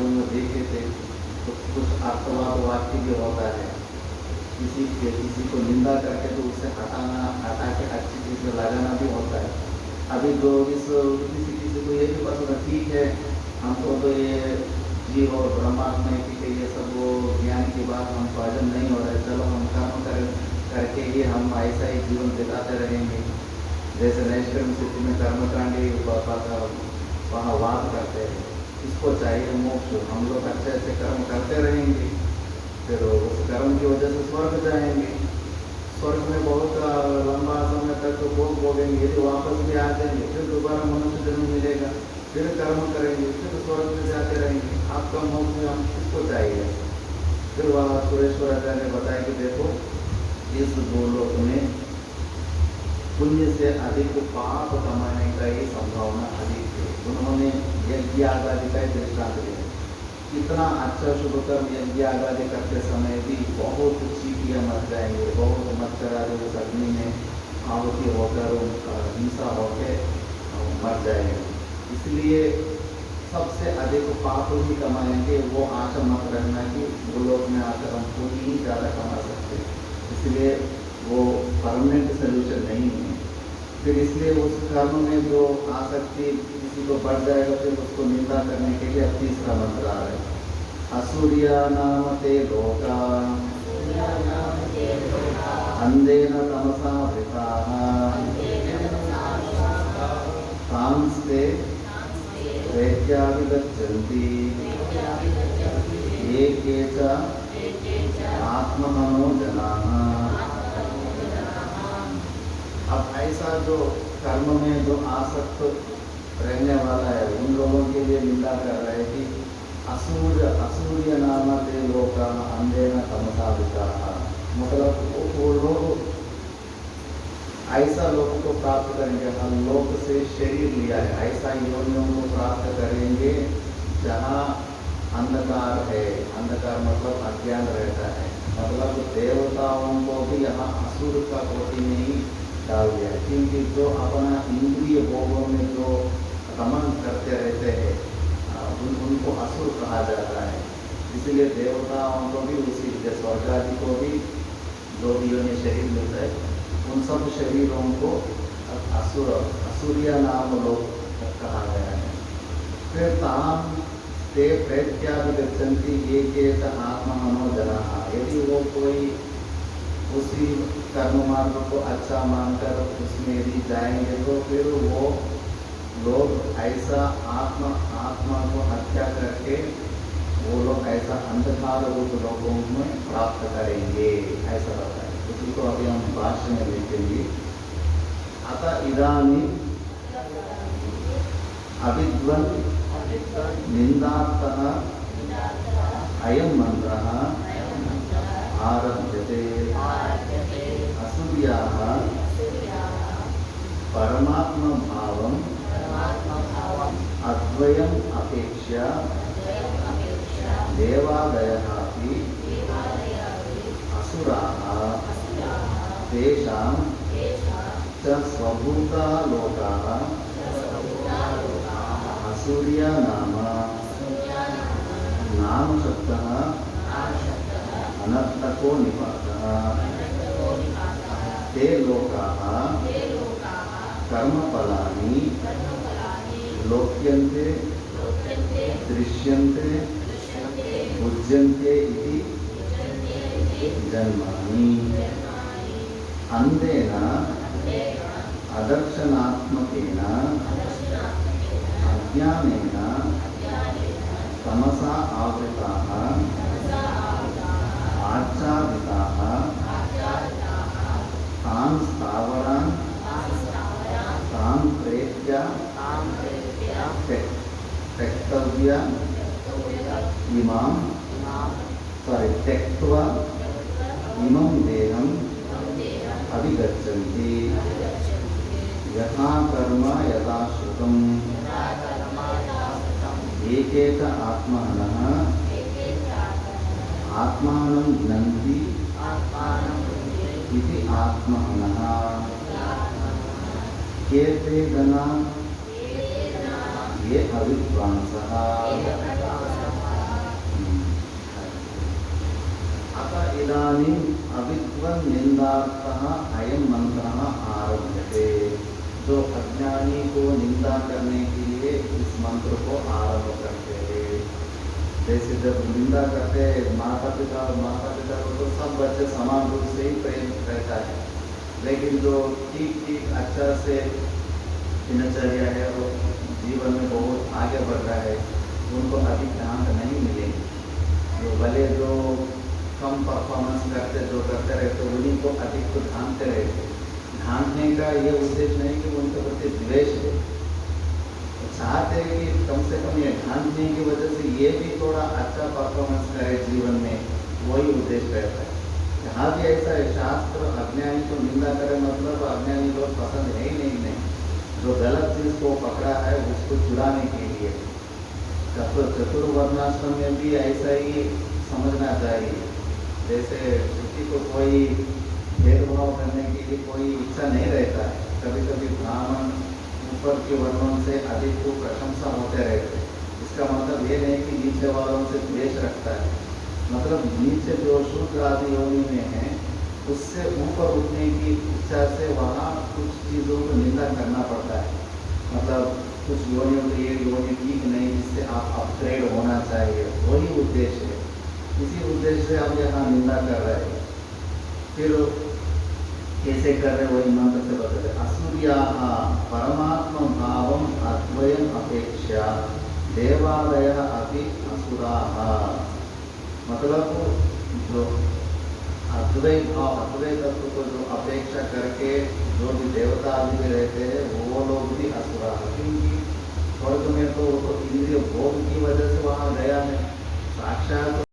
समाजों में देखे थे तो कुछ अर्थवाद वाक्य भी होता है, किसी को निंदा करके तो उससे हटा के अच्छी चीज़ में लगाना भी होता है। अभी जो किसी को ये भी पसंद है, ठीक है हमको तो ये जीव और ब्रह्मात्मा की ये सब वो ज्ञान की बात हम पालन नहीं हो रहा है, चलो हम कर्म करके ही हम ऐसा ही जीवन बिताते रहेंगे। जैसे नैष्कर्म स्थिति में कर्मकांडी वहाँ वाद करते हैं, इसको चाहिए मोक्ष, हम लोग अच्छे कर्म करते रहेंगे, फिर उस कर्म की वजह से स्वर्ग जाएंगे, स्वर्ग में बहुत लंबा समय तक तो भोग भोगेंगे, यदि वापस भी आ जाएंगे फिर दोबारा मनुष्य जन्म मिलेगा, फिर कर्म करेंगे, फिर स्वर्ग में जाते रहेंगे। आपका मोक्ष में हम किसको चाहिए? फिर वहाँ सुरेश्वराचार्य ने बताया कि देखो इस गोलोक में पुण्य से अधिक पाप कमाने का ही संभावना अधिक है। उन्होंने यज्ञ आदि का दृष्टांत दिया, इतना अच्छा शुभ कर्म यज्ञ आदि करते समय भी बहुत चीटियाँ मर जाएंगे, बहुत मच्छर आदि उस अग्नि में आहुति होकर हिंसा होकर मर जाएंगे। इसलिए सबसे अधिक पाप ही कमाएंगे, वो आशा मत रखना कि वो लोग में आकर हम पुण्य ही ज़्यादा कमा सकते, इसलिए वो परमानेंट सोल्यूशन नहीं है। फिर इसलिए उस कर्म में जो आसक्ति किसी को बढ़ जाएगा, फिर उसको निंदा करने के लिए तीसरा मंत्र आ रहा है, असुरिया नाम ते लोका अंधेन तमसा वृताः तांस्ते प्रेत्याभिगच्छन्ति ये केच आत्मनो जनाः। अब ऐसा जो कर्म में जो आसक्त रहने वाला है, उन लोगों के लिए निंदा कर रहे हैं कि असूर्य नाम ते लोका अंधेन तमसा वृताः, मतलब वो लोग ऐसा लोगों को प्राप्त करेंगे, हम लोक से शरीर लिया है, ऐसा योनियों को प्राप्त करेंगे जहाँ अंधकार है, अंधकार मतलब अज्ञान रहता है, मतलब देवताओं को भी यहाँ असुर का कोटि में ही डाल दिया है, क्योंकि जो अपना इंद्रिय भोगों में जो रमन करते रहते हैं उनको असुर कहा जाता है। इसलिए देवताओं को भी उसी स्वर्ग आदि को भी जो भी उन्हें शरीर मिलता है, उन सब शरीरों को असुरिया नाम लोग कहा गया है। फिर ताम ते प्रेत्याभिगच्छन्ति ये केच आत्मनो जनाः, यदि वो कोई उसी कर्म मार्ग को अच्छा मानकर उसमें यदि जाएंगे तो फिर वो लोग ऐसा आत्मा को हत्या करके वो लोग ऐसा अंधकार रूप लोगों में प्राप्त करेंगे, ऐसा होता है। उसी को अभी हम भाष्य में देखेंगे। अतः इदानीं अविद्वन् निंदार्थः अयं मंत्रः आरभ्यते। असुर्याः परमात्मा भावम् अद्वयम् अपेक्ष्य देवादयः अपि असुराः तेषां च स्वभूता लोकाः असुर्या नाम शब्दः अनर्थको निपातः। ते लोकाः कर्मफलानि लोक्यन्ते दृश्यन्ते भुज्यन्ते इति जन्मानि। अंधेन अदर्शनात्मकेन अज्ञानेन तमसा आवृताः आच्छादिताः तान् स्थावरान् तान् प्रेत्य त्यक्तव्या त्यक्त्वा इमं देहम् अभिगच्छन्ति। यथा कर्म यथा श्रुतम् एकेत आत्मनः आत्मानं ज्ञन्ति इति आत्मनः। केते जना ये अविद्वांसः इदानीम् अविद्वन् निंदार्थः अयं मंत्रः आरभ्यते। जो अज्ञानी को निंदा करने के लिए इस मंत्र को आरंभ करते हैं। जैसे जब निंदा करते हैं माता पिता को तो सब बच्चे समान रूप से ही प्रेम रहता है, लेकिन जो ठीक अच्छा से दिनचर्या है वो जीवन में बहुत आगे बढ़ रहा है, उनको अधिक ध्यान नहीं मिलेंगे। जो भले जो कम परफॉर्मेंस करते रहते उन्हीं को अधिक तो ढांकते रहते। ढांकने का ये उद्देश्य नहीं कि उनके प्रति द्वेष है, तो चाहते हैं कि कम से कम ये ढांकने की वजह से ये भी थोड़ा अच्छा परफॉर्मेंस करे जीवन में, वही उद्देश्य रहता है। यहाँ भी ऐसा है, शास्त्र अज्ञानी को निंदा करे मतलब अज्ञानी लोग पसंद है ही नहीं। जो गलत चीज को पकड़ा है उसको छुड़ाने के लिए चतुर्वर्णाश्रम में भी ऐसा ही समझना चाहिए। जैसे किसी को कोई भेदभाव करने के लिए कोई इच्छा नहीं रहता है, कभी कभी ब्राह्मण ऊपर के वर्णों से अधिक को प्रशंसा होते रहते हैं। इसका मतलब ये नहीं कि नीचे वालों से द्वेष रखता है, मतलब नीचे जो शूद्र आदि योनि में है उससे ऊपर उठने की इच्छा से वहाँ कुछ चीज़ों को निंदा करना पड़ता है। मतलब कुछ योनियों को ये योनि ठीक नहीं, जिससे आप अपग्रेड होना चाहिए, वही उद्देश्य है। इसी उद्देश्य से हम यहाँ निंदा कर रहे हैं। फिर कैसे कर रहे वही मंत्र से बता रहे, असुर्या परमात्म भावम अद्वयम अपेक्षा देवादय अपि असुरा। मतलब जो अद्वैत भाव अद्वैत तत्व को जो अपेक्षा करके जो भी देवता आदि में रहते हैं वो लोग भी असुरा है, क्योंकि स्वर्ग में तो इंद्रिय भोग की वजह से वहाँ गया है, साक्षात